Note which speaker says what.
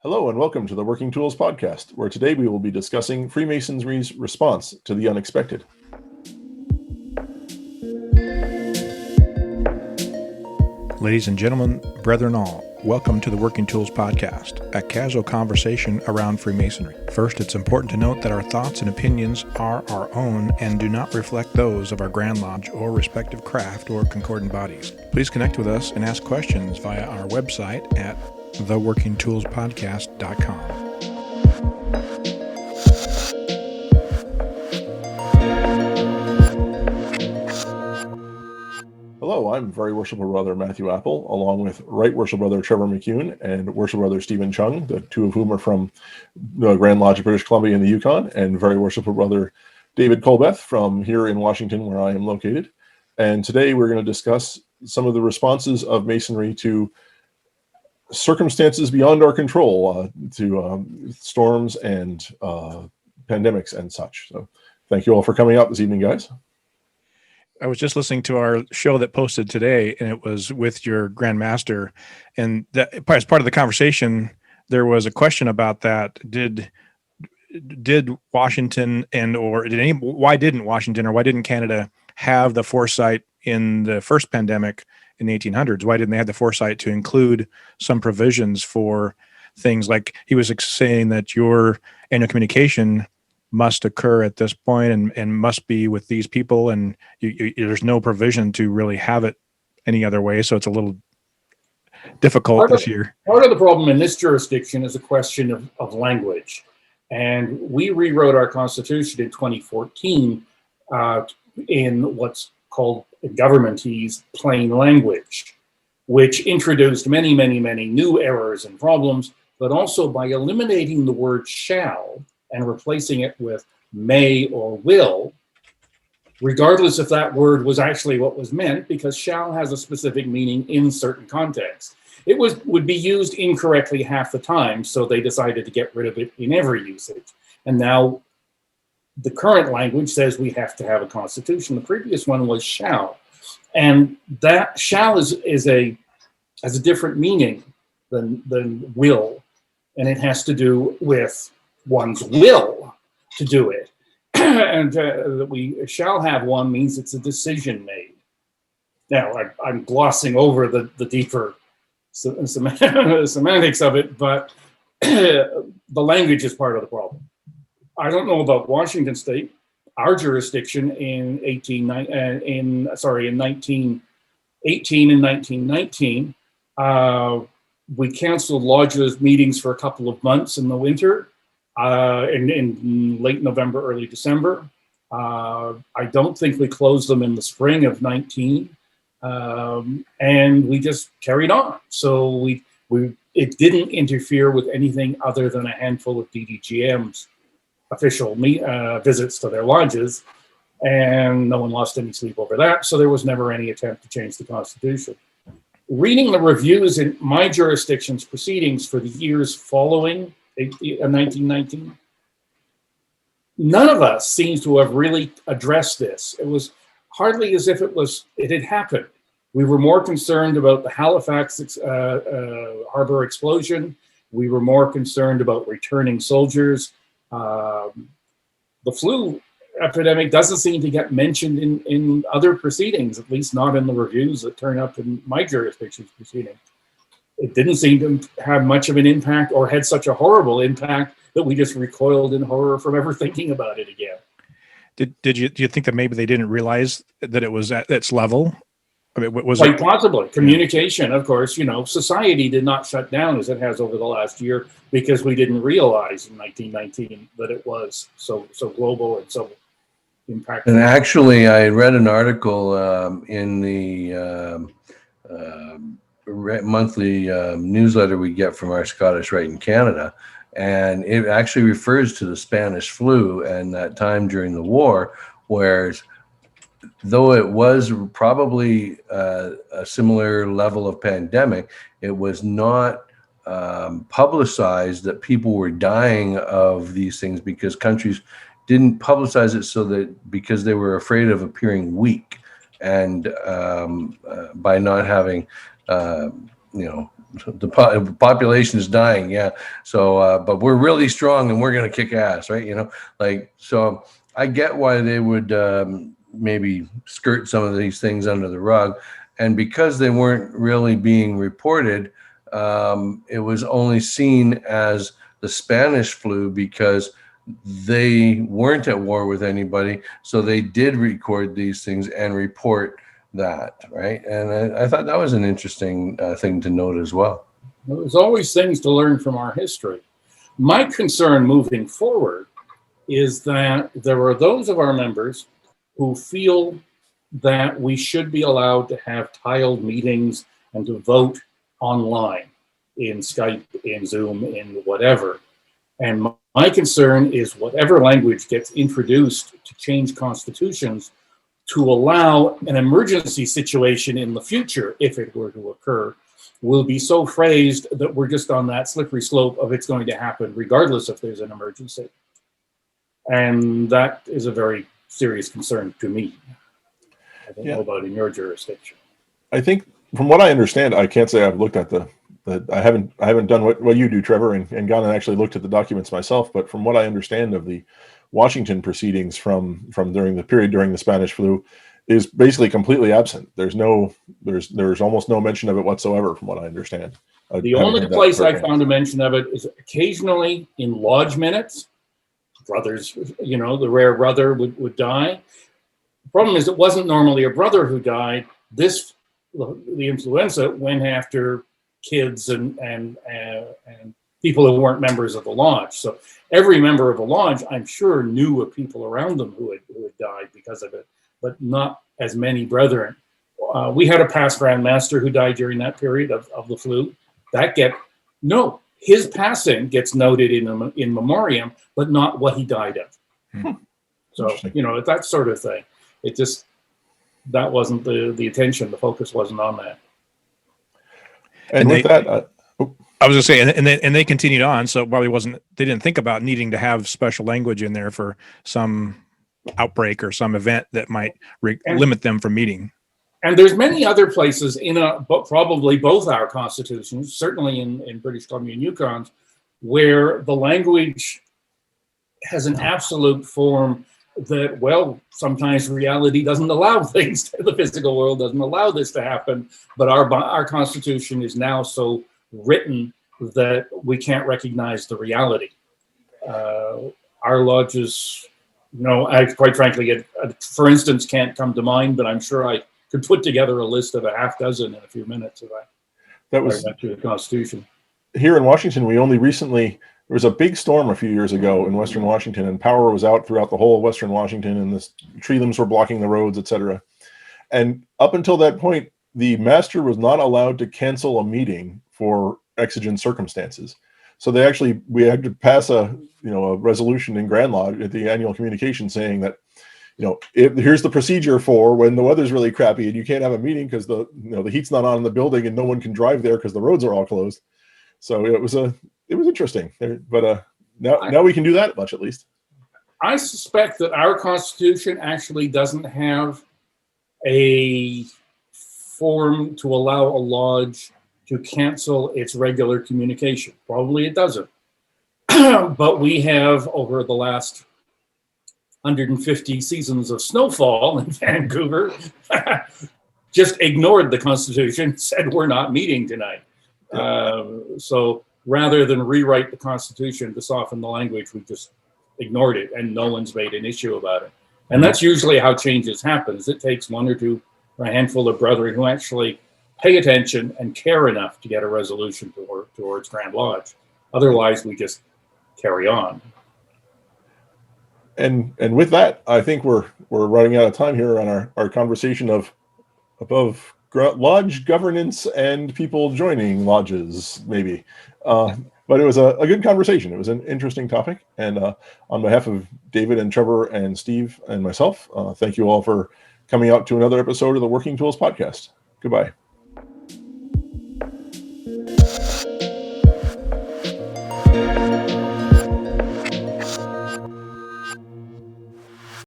Speaker 1: Hello and welcome to the Working Tools Podcast, where today we will be discussing Freemasonry's response to the unexpected.
Speaker 2: Ladies and gentlemen, brethren all, welcome to the Working Tools Podcast, a casual conversation around Freemasonry. First, it's important to note that our thoughts and opinions are our own and do not reflect those of our Grand Lodge or respective craft or concordant bodies. Please connect with us and ask questions via our website at theworkingtoolspodcast.com.
Speaker 1: Hello, I'm Very Worshipful Brother Matthew Appel, along with Right Worshipful Brother Trevor McKeown and Worshipful Brother Stephen Chung, the two of whom are from the Grand Lodge of British Columbia in the Yukon, and Very Worshipful Brother David Colbeth from here in Washington, where I am located. And today we're going to discuss some of the responses of Masonry to circumstances beyond our control, to storms and pandemics and such. So thank you all for coming out this evening, guys.
Speaker 2: I was just listening to our show that posted today, and it was with your Grand Master. And that, as part of the conversation, there was a question about that. Did Washington why didn't Washington or why didn't Canada have the foresight in the first pandemic in the 1800s? Why didn't they have the foresight to include some provisions for things like he was saying that your annual communication must occur at this point and must be with these people, and there's no provision to really have it any other way, so it's a little difficult this year.
Speaker 3: Part of the problem in this jurisdiction is a question of language, and we rewrote our Constitution in 2014 in what's called governmentese plain language, which introduced many new errors and problems, but also by eliminating the word shall and replacing it with may or will, regardless if that word was actually what was meant, because shall has a specific meaning in certain contexts. It would be used incorrectly half the time, so they decided to get rid of it in every usage. And now the current language says we have to have a constitution. The previous one was shall. And that shall has a different meaning than will. And it has to do with one's will to do it. And that we shall have one means it's a decision made. Now, I'm glossing over the deeper semantics of it, but the language is part of the problem. I don't know about Washington State. Our jurisdiction in 1918 and 1919, we canceled lodges meetings for a couple of months in the winter, in late November, early December. I don't think we closed them in the spring of 19, and we just carried on. So it didn't interfere with anything other than a handful of DDGM's official visits to their lodges, and no one lost any sleep over that. So there was never any attempt to change the Constitution. Reading the reviews in my jurisdiction's proceedings for the years following 1919, none of us seems to have really addressed this. It was hardly as if it had happened. We were more concerned about the Halifax harbor explosion. We were more concerned about returning soldiers. The flu epidemic doesn't seem to get mentioned in other proceedings, at least not in the reviews that turn up in my jurisdiction's proceeding. It didn't seem to have much of an impact, or had such a horrible impact that we just recoiled in horror from ever thinking about it again.
Speaker 2: Do you think that maybe they didn't realize that it was at its level? I mean, was
Speaker 3: quite possibly. Communication, of course, society did not shut down as it has over the last year, because we didn't realize in 1919 that it was so global and so impactful.
Speaker 4: And actually, I read an article in the monthly newsletter we get from our Scottish Rite in Canada, and it actually refers to the Spanish flu and that time during the war, where though it was probably a similar level of pandemic, it was not publicized that people were dying of these things, because countries didn't publicize it because they were afraid of appearing weak, and by not having the population is dying. Yeah. So, but we're really strong and we're going to kick ass, right? So I get why they would maybe skirt some of these things under the rug. And because they weren't really being reported, it was only seen as the Spanish flu because they weren't at war with anybody. So they did record these things and report that, right? And I thought that was an interesting thing to note as well.
Speaker 3: There's always things to learn from our history. My concern moving forward is that there are those of our members who feel that we should be allowed to have tiled meetings and to vote online in Skype, in Zoom, in whatever. And my concern is whatever language gets introduced to change constitutions to allow an emergency situation in the future, if it were to occur, will be so phrased that we're just on that slippery slope of it's going to happen regardless if there's an emergency. And that is a very serious concern to me. I don't know about in your jurisdiction.
Speaker 1: I think from what I understand, I can't say I've looked at I haven't done what you do, Trevor, and gone and actually looked at the documents myself. But from what I understand of the Washington proceedings from during the period during the Spanish flu, is basically completely absent. There's almost no mention of it whatsoever, from what I understand.
Speaker 3: The only place I found a mention of it is occasionally in lodge minutes. Brothers, the rare brother would die. The problem is it wasn't normally a brother who died. The influenza went after kids and people who weren't members of the lodge. So every member of the lodge, I'm sure, knew of people around them who had died because of it, but not as many brethren. We had a past Grand Master who died during that period of the flu. His passing gets noted in memoriam, but not what he died of. So, that sort of thing. That wasn't the attention. The focus wasn't on that.
Speaker 1: And with that,
Speaker 2: I was going to say, and they continued on. So probably they didn't think about needing to have special language in there for some outbreak or some event that might limit them from meeting.
Speaker 3: And there's many other places probably both our constitutions, certainly in British Columbia and Yukon, where the language has an absolute form that, sometimes reality doesn't allow things, the physical world doesn't allow this to happen, but our Constitution is now so written that we can't recognize the reality. Our lodges, I quite frankly, for instance, can't come to mind, but I'm sure I could put together a list of a half dozen in a few minutes if I went through the Constitution.
Speaker 1: Here in Washington, there was a big storm a few years ago in Western Washington, and power was out throughout the whole of Western Washington, and the tree limbs were blocking the roads, etc. And up until that point, the master was not allowed to cancel a meeting for exigent circumstances. So we had to pass a resolution in Grand Lodge at the annual communication saying that, here's the procedure for when the weather's really crappy and you can't have a meeting because the heat's not on in the building and no one can drive there because the roads are all closed. So it was interesting, but now we can do that much at least.
Speaker 3: I suspect that our Constitution actually doesn't have a form to allow a lodge to cancel its regular communication. Probably it doesn't. But we have, over the last 150 seasons of snowfall in Vancouver, just ignored the Constitution, said we're not meeting tonight. So rather than rewrite the Constitution to soften the language, we just ignored it, and no one's made an issue about it. And that's usually how changes happen. It takes one or two, or a handful of brethren who actually pay attention and care enough to get a resolution towards Grand Lodge. Otherwise, we just carry on.
Speaker 1: And with that, I think we're running out of time here on our conversation above lodge governance and people joining lodges, maybe. But it was a good conversation. It was an interesting topic. And on behalf of David and Trevor and Steve and myself, thank you all for coming out to another episode of the Working Tools Podcast. Goodbye.